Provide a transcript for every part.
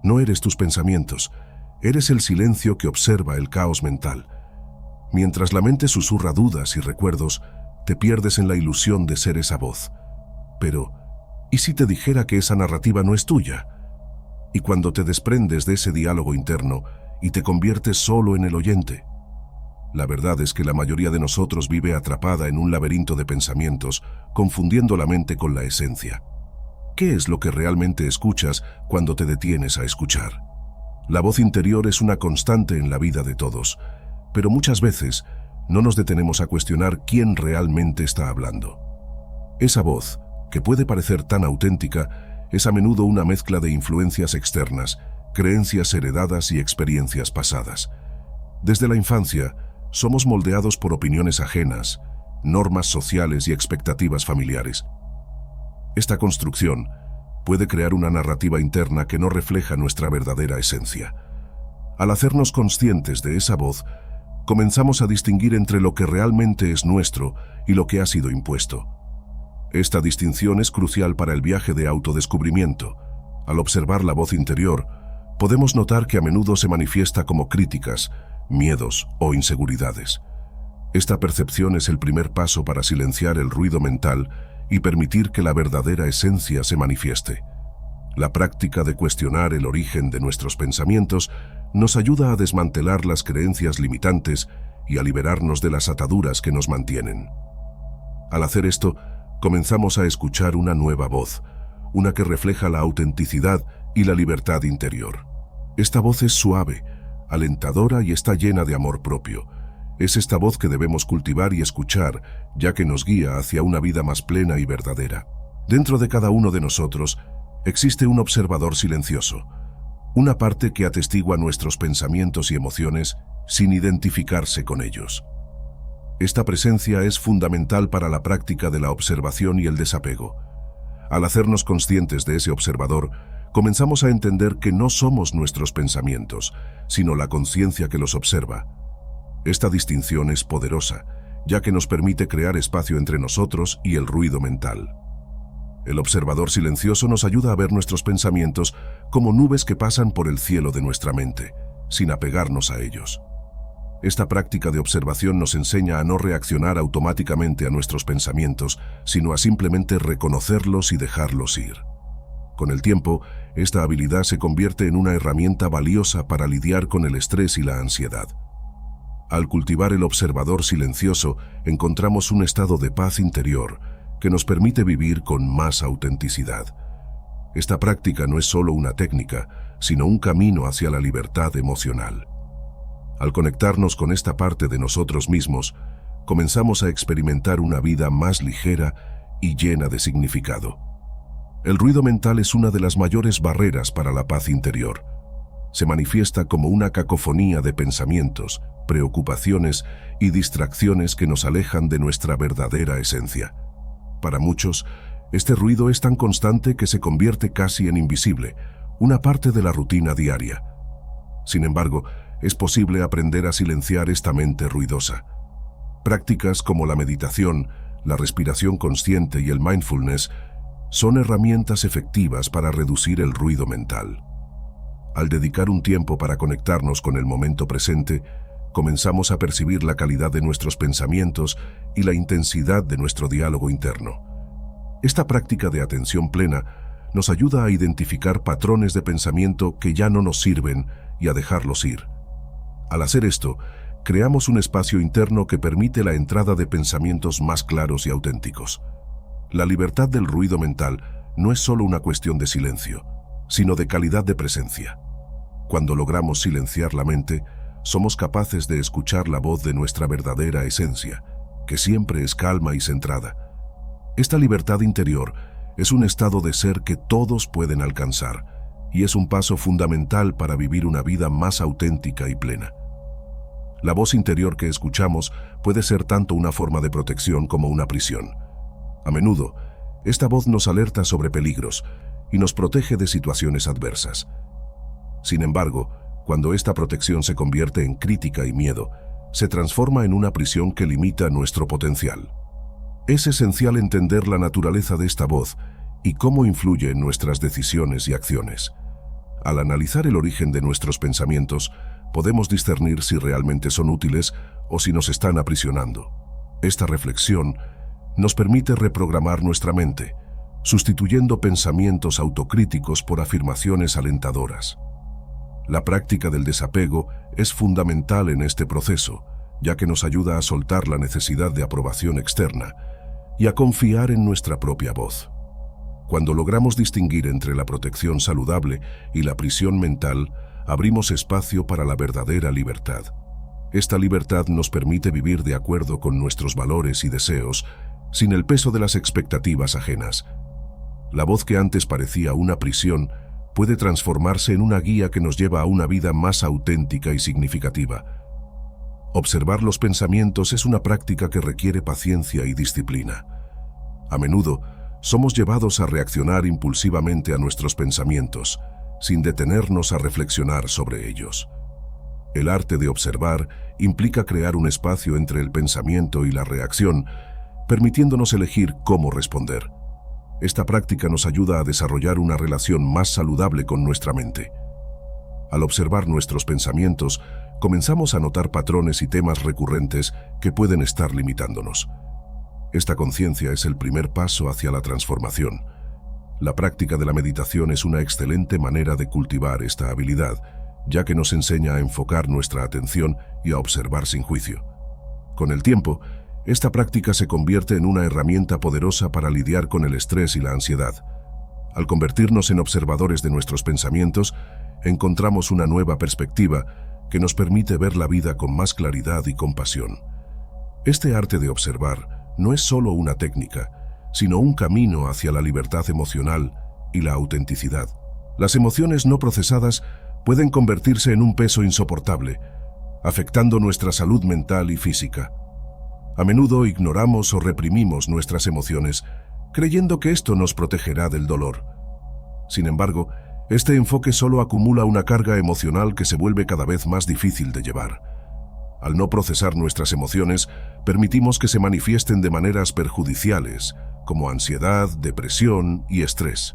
No eres tus pensamientos, eres el silencio que observa el caos mental. Mientras la mente susurra dudas y recuerdos, te pierdes en la ilusión de ser esa voz. Pero, ¿y si te dijera que esa narrativa no es tuya? Y cuando te desprendes de ese diálogo interno y te conviertes solo en el oyente. La verdad es que la mayoría de nosotros vive atrapada en un laberinto de pensamientos, confundiendo la mente con la esencia. ¿Qué es lo que realmente escuchas cuando te detienes a escuchar? La voz interior es una constante en la vida de todos, pero muchas veces no nos detenemos a cuestionar quién realmente está hablando. Esa voz, que puede parecer tan auténtica, es a menudo una mezcla de influencias externas, creencias heredadas y experiencias pasadas. Desde la infancia, somos moldeados por opiniones ajenas, normas sociales y expectativas familiares. Esta construcción puede crear una narrativa interna que no refleja nuestra verdadera esencia. Al hacernos conscientes de esa voz, comenzamos a distinguir entre lo que realmente es nuestro y lo que ha sido impuesto. Esta distinción es crucial para el viaje de autodescubrimiento. Al observar la voz interior, podemos notar que a menudo se manifiesta como críticas, miedos o inseguridades. Esta percepción es el primer paso para silenciar el ruido mental y permitir que la verdadera esencia se manifieste. La práctica de cuestionar el origen de nuestros pensamientos nos ayuda a desmantelar las creencias limitantes y a liberarnos de las ataduras que nos mantienen. Al hacer esto, comenzamos a escuchar una nueva voz, una que refleja la autenticidad y la libertad interior. Esta voz es suave, alentadora y está llena de amor propio. Es esta voz que debemos cultivar y escuchar, ya que nos guía hacia una vida más plena y verdadera. Dentro de cada uno de nosotros existe un observador silencioso, una parte que atestigua nuestros pensamientos y emociones sin identificarse con ellos. Esta presencia es fundamental para la práctica de la observación y el desapego. Al hacernos conscientes de ese observador, comenzamos a entender que no somos nuestros pensamientos, sino la conciencia que los observa. Esta distinción es poderosa, ya que nos permite crear espacio entre nosotros y el ruido mental. El observador silencioso nos ayuda a ver nuestros pensamientos como nubes que pasan por el cielo de nuestra mente, sin apegarnos a ellos. Esta práctica de observación nos enseña a no reaccionar automáticamente a nuestros pensamientos, sino a simplemente reconocerlos y dejarlos ir. Con el tiempo, esta habilidad se convierte en una herramienta valiosa para lidiar con el estrés y la ansiedad. Al cultivar el observador silencioso, encontramos un estado de paz interior que nos permite vivir con más autenticidad. Esta práctica no es solo una técnica, sino un camino hacia la libertad emocional. Al conectarnos con esta parte de nosotros mismos, comenzamos a experimentar una vida más ligera y llena de significado. El ruido mental es una de las mayores barreras para la paz interior. Se manifiesta como una cacofonía de pensamientos, preocupaciones y distracciones que nos alejan de nuestra verdadera esencia. Para muchos, este ruido es tan constante que se convierte casi en invisible, una parte de la rutina diaria. Sin embargo, es posible aprender a silenciar esta mente ruidosa. Prácticas como la meditación, la respiración consciente y el mindfulness son herramientas efectivas para reducir el ruido mental. Al dedicar un tiempo para conectarnos con el momento presente, comenzamos a percibir la calidad de nuestros pensamientos y la intensidad de nuestro diálogo interno. Esta práctica de atención plena nos ayuda a identificar patrones de pensamiento que ya no nos sirven y a dejarlos ir. Al hacer esto, creamos un espacio interno que permite la entrada de pensamientos más claros y auténticos. La libertad del ruido mental no es solo una cuestión de silencio, sino de calidad de presencia. Cuando logramos silenciar la mente, somos capaces de escuchar la voz de nuestra verdadera esencia, que siempre es calma y centrada. Esta libertad interior es un estado de ser que todos pueden alcanzar, y es un paso fundamental para vivir una vida más auténtica y plena. La voz interior que escuchamos puede ser tanto una forma de protección como una prisión. A menudo, esta voz nos alerta sobre peligros y nos protege de situaciones adversas. Sin embargo, cuando esta protección se convierte en crítica y miedo, se transforma en una prisión que limita nuestro potencial. Es esencial entender la naturaleza de esta voz y cómo influye en nuestras decisiones y acciones. Al analizar el origen de nuestros pensamientos, podemos discernir si realmente son útiles o si nos están aprisionando. Esta reflexión nos permite reprogramar nuestra mente, sustituyendo pensamientos autocríticos por afirmaciones alentadoras. La práctica del desapego es fundamental en este proceso, ya que nos ayuda a soltar la necesidad de aprobación externa y a confiar en nuestra propia voz. Cuando logramos distinguir entre la protección saludable y la prisión mental, abrimos espacio para la verdadera libertad. Esta libertad nos permite vivir de acuerdo con nuestros valores y deseos, sin el peso de las expectativas ajenas. La voz que antes parecía una prisión puede transformarse en una guía que nos lleva a una vida más auténtica y significativa. Observar los pensamientos es una práctica que requiere paciencia y disciplina. A menudo, somos llevados a reaccionar impulsivamente a nuestros pensamientos, sin detenernos a reflexionar sobre ellos. El arte de observar implica crear un espacio entre el pensamiento y la reacción, permitiéndonos elegir cómo responder. Esta práctica nos ayuda a desarrollar una relación más saludable con nuestra mente. Al observar nuestros pensamientos, comenzamos a notar patrones y temas recurrentes que pueden estar limitándonos. Esta conciencia es el primer paso hacia la transformación. La práctica de la meditación es una excelente manera de cultivar esta habilidad, ya que nos enseña a enfocar nuestra atención y a observar sin juicio. Con el tiempo, esta práctica se convierte en una herramienta poderosa para lidiar con el estrés y la ansiedad. Al convertirnos en observadores de nuestros pensamientos, encontramos una nueva perspectiva que nos permite ver la vida con más claridad y compasión. Este arte de observar no es solo una técnica, sino un camino hacia la libertad emocional y la autenticidad. Las emociones no procesadas pueden convertirse en un peso insoportable, afectando nuestra salud mental y física. A menudo ignoramos o reprimimos nuestras emociones, creyendo que esto nos protegerá del dolor. Sin embargo, este enfoque solo acumula una carga emocional que se vuelve cada vez más difícil de llevar. Al no procesar nuestras emociones, permitimos que se manifiesten de maneras perjudiciales, como ansiedad, depresión y estrés.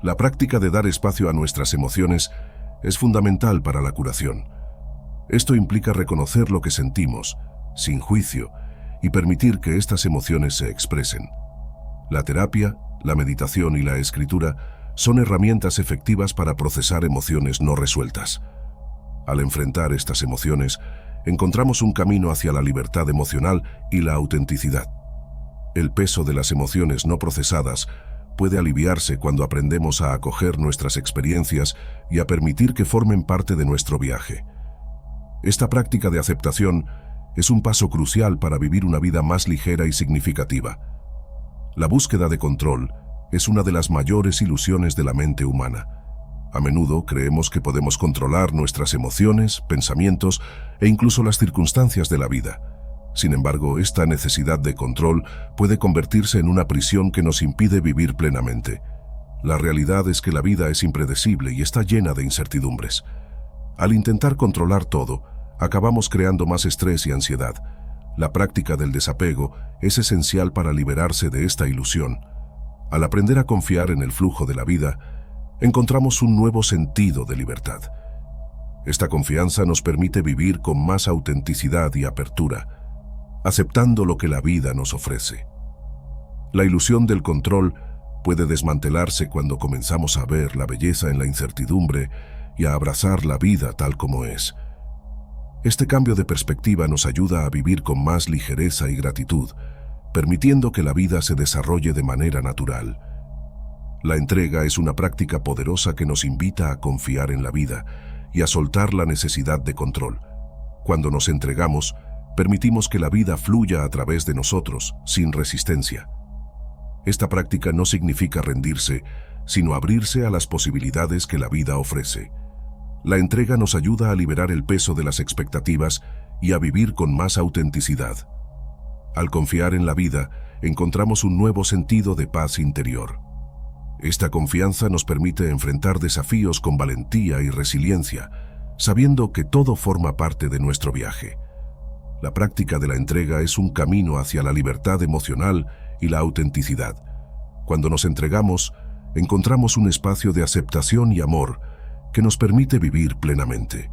La práctica de dar espacio a nuestras emociones es fundamental para la curación. Esto implica reconocer lo que sentimos, sin juicio, y permitir que estas emociones se expresen. La terapia, la meditación y la escritura son herramientas efectivas para procesar emociones no resueltas. Al enfrentar estas emociones, encontramos un camino hacia la libertad emocional y la autenticidad. El peso de las emociones no procesadas puede aliviarse cuando aprendemos a acoger nuestras experiencias y a permitir que formen parte de nuestro viaje. Esta práctica de aceptación es un paso crucial para vivir una vida más ligera y significativa. La búsqueda de control es una de las mayores ilusiones de la mente humana. A menudo creemos que podemos controlar nuestras emociones, pensamientos e incluso las circunstancias de la vida. Sin embargo, esta necesidad de control puede convertirse en una prisión que nos impide vivir plenamente. La realidad es que la vida es impredecible y está llena de incertidumbres. Al intentar controlar todo, acabamos creando más estrés y ansiedad. La práctica del desapego es esencial para liberarse de esta ilusión. Al aprender a confiar en el flujo de la vida, encontramos un nuevo sentido de libertad. Esta confianza nos permite vivir con más autenticidad y apertura, aceptando lo que la vida nos ofrece. La ilusión del control puede desmantelarse cuando comenzamos a ver la belleza en la incertidumbre y a abrazar la vida tal como es. Este cambio de perspectiva nos ayuda a vivir con más ligereza y gratitud, permitiendo que la vida se desarrolle de manera natural. La entrega es una práctica poderosa que nos invita a confiar en la vida y a soltar la necesidad de control. Cuando nos entregamos, permitimos que la vida fluya a través de nosotros, sin resistencia. Esta práctica no significa rendirse, sino abrirse a las posibilidades que la vida ofrece. La entrega nos ayuda a liberar el peso de las expectativas y a vivir con más autenticidad. Al confiar en la vida, encontramos un nuevo sentido de paz interior. Esta confianza nos permite enfrentar desafíos con valentía y resiliencia, sabiendo que todo forma parte de nuestro viaje. La práctica de la entrega es un camino hacia la libertad emocional y la autenticidad. Cuando nos entregamos, encontramos un espacio de aceptación y amor que nos permite vivir plenamente.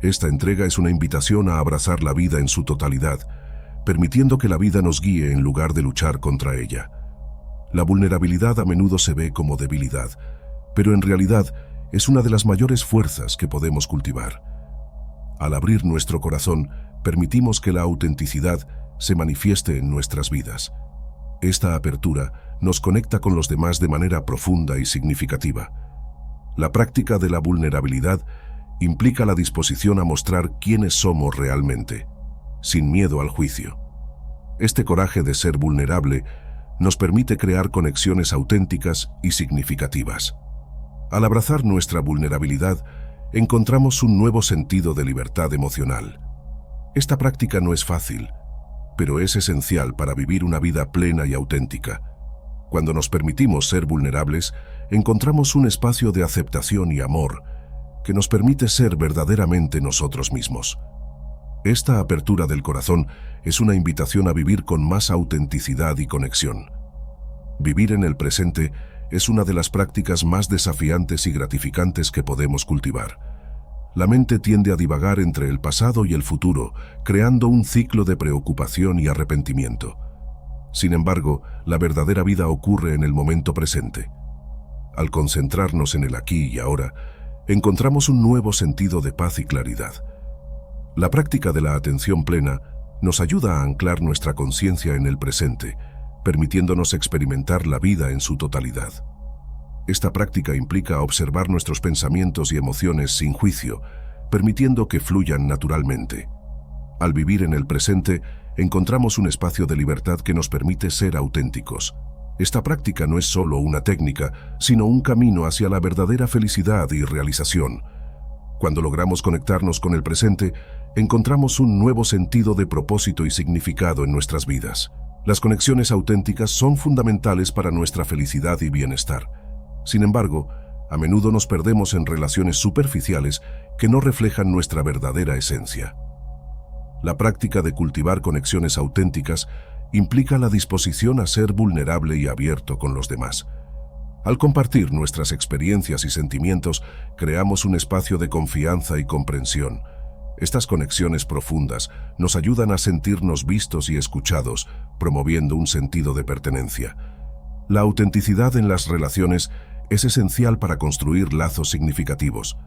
Esta entrega es una invitación a abrazar la vida en su totalidad, permitiendo que la vida nos guíe en lugar de luchar contra ella. La vulnerabilidad a menudo se ve como debilidad, pero en realidad es una de las mayores fuerzas que podemos cultivar. Al abrir nuestro corazón, permitimos que la autenticidad se manifieste en nuestras vidas. Esta apertura nos conecta con los demás de manera profunda y significativa. La práctica de la vulnerabilidad implica la disposición a mostrar quiénes somos realmente, sin miedo al juicio. Este coraje de ser vulnerable nos permite crear conexiones auténticas y significativas. Al abrazar nuestra vulnerabilidad, encontramos un nuevo sentido de libertad emocional. Esta práctica no es fácil, pero es esencial para vivir una vida plena y auténtica. Cuando nos permitimos ser vulnerables, encontramos un espacio de aceptación y amor que nos permite ser verdaderamente nosotros mismos. Esta apertura del corazón es una invitación a vivir con más autenticidad y conexión. Vivir en el presente es una de las prácticas más desafiantes y gratificantes que podemos cultivar. La mente tiende a divagar entre el pasado y el futuro, creando un ciclo de preocupación y arrepentimiento. Sin embargo, la verdadera vida ocurre en el momento presente. Al concentrarnos en el aquí y ahora, encontramos un nuevo sentido de paz y claridad. La práctica de la atención plena nos ayuda a anclar nuestra conciencia en el presente, permitiéndonos experimentar la vida en su totalidad. Esta práctica implica observar nuestros pensamientos y emociones sin juicio, permitiendo que fluyan naturalmente. Al vivir en el presente, encontramos un espacio de libertad que nos permite ser auténticos. Esta práctica no es solo una técnica, sino un camino hacia la verdadera felicidad y realización. Cuando logramos conectarnos con el presente, encontramos un nuevo sentido de propósito y significado en nuestras vidas. Las conexiones auténticas son fundamentales para nuestra felicidad y bienestar. Sin embargo, a menudo nos perdemos en relaciones superficiales que no reflejan nuestra verdadera esencia. La práctica de cultivar conexiones auténticas implica la disposición a ser vulnerable y abierto con los demás. Al compartir nuestras experiencias y sentimientos, creamos un espacio de confianza y comprensión. Estas conexiones profundas nos ayudan a sentirnos vistos y escuchados, promoviendo un sentido de pertenencia. La autenticidad en las relaciones es esencial para construir lazos significativos.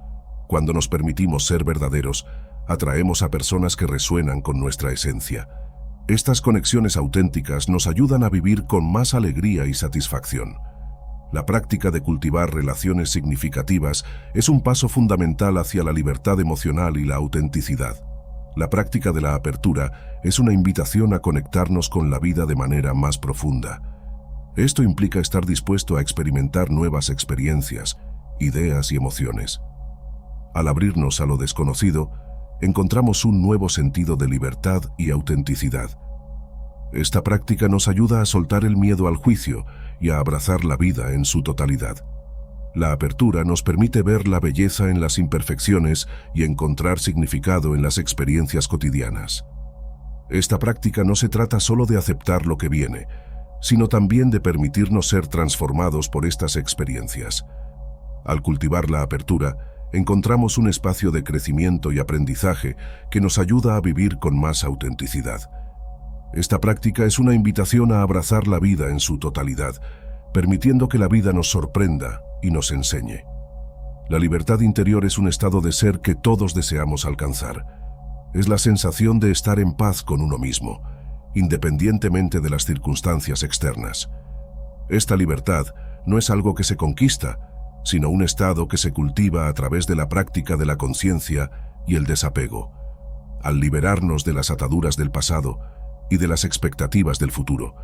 Cuando nos permitimos ser verdaderos, atraemos a personas que resuenan con nuestra esencia. Estas conexiones auténticas nos ayudan a vivir con más alegría y satisfacción. La práctica de cultivar relaciones significativas es un paso fundamental hacia la libertad emocional y la autenticidad. La práctica de la apertura es una invitación a conectarnos con la vida de manera más profunda. Esto implica estar dispuesto a experimentar nuevas experiencias, ideas y emociones. Al abrirnos a lo desconocido, encontramos un nuevo sentido de libertad y autenticidad. Esta práctica nos ayuda a soltar el miedo al juicio y a abrazar la vida en su totalidad. La apertura nos permite ver la belleza en las imperfecciones y encontrar significado en las experiencias cotidianas. Esta práctica no se trata solo de aceptar lo que viene, sino también de permitirnos ser transformados por estas experiencias. Al cultivar la apertura, encontramos un espacio de crecimiento y aprendizaje que nos ayuda a vivir con más autenticidad. Esta práctica es una invitación a abrazar la vida en su totalidad, permitiendo que la vida nos sorprenda y nos enseñe. La libertad interior es un estado de ser que todos deseamos alcanzar. Es la sensación de estar en paz con uno mismo, independientemente de las circunstancias externas. Esta libertad no es algo que se conquista, sino un estado que se cultiva a través de la práctica de la conciencia y el desapego. Al liberarnos de las ataduras del pasado y de las expectativas del futuro,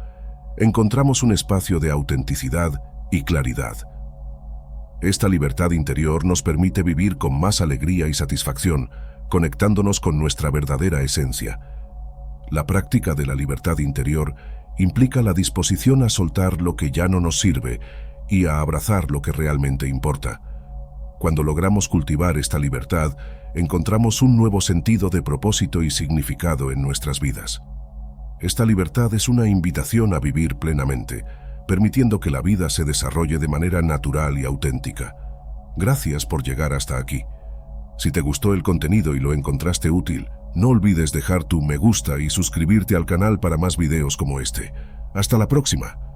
encontramos un espacio de autenticidad y claridad. Esta libertad interior nos permite vivir con más alegría y satisfacción, conectándonos con nuestra verdadera esencia. La práctica de la libertad interior implica la disposición a soltar lo que ya no nos sirve y a abrazar lo que realmente importa. Cuando logramos cultivar esta libertad, encontramos un nuevo sentido de propósito y significado en nuestras vidas. Esta libertad es una invitación a vivir plenamente, permitiendo que la vida se desarrolle de manera natural y auténtica. Gracias por llegar hasta aquí. Si te gustó el contenido y lo encontraste útil, no olvides dejar tu me gusta y suscribirte al canal para más videos como este. Hasta la próxima.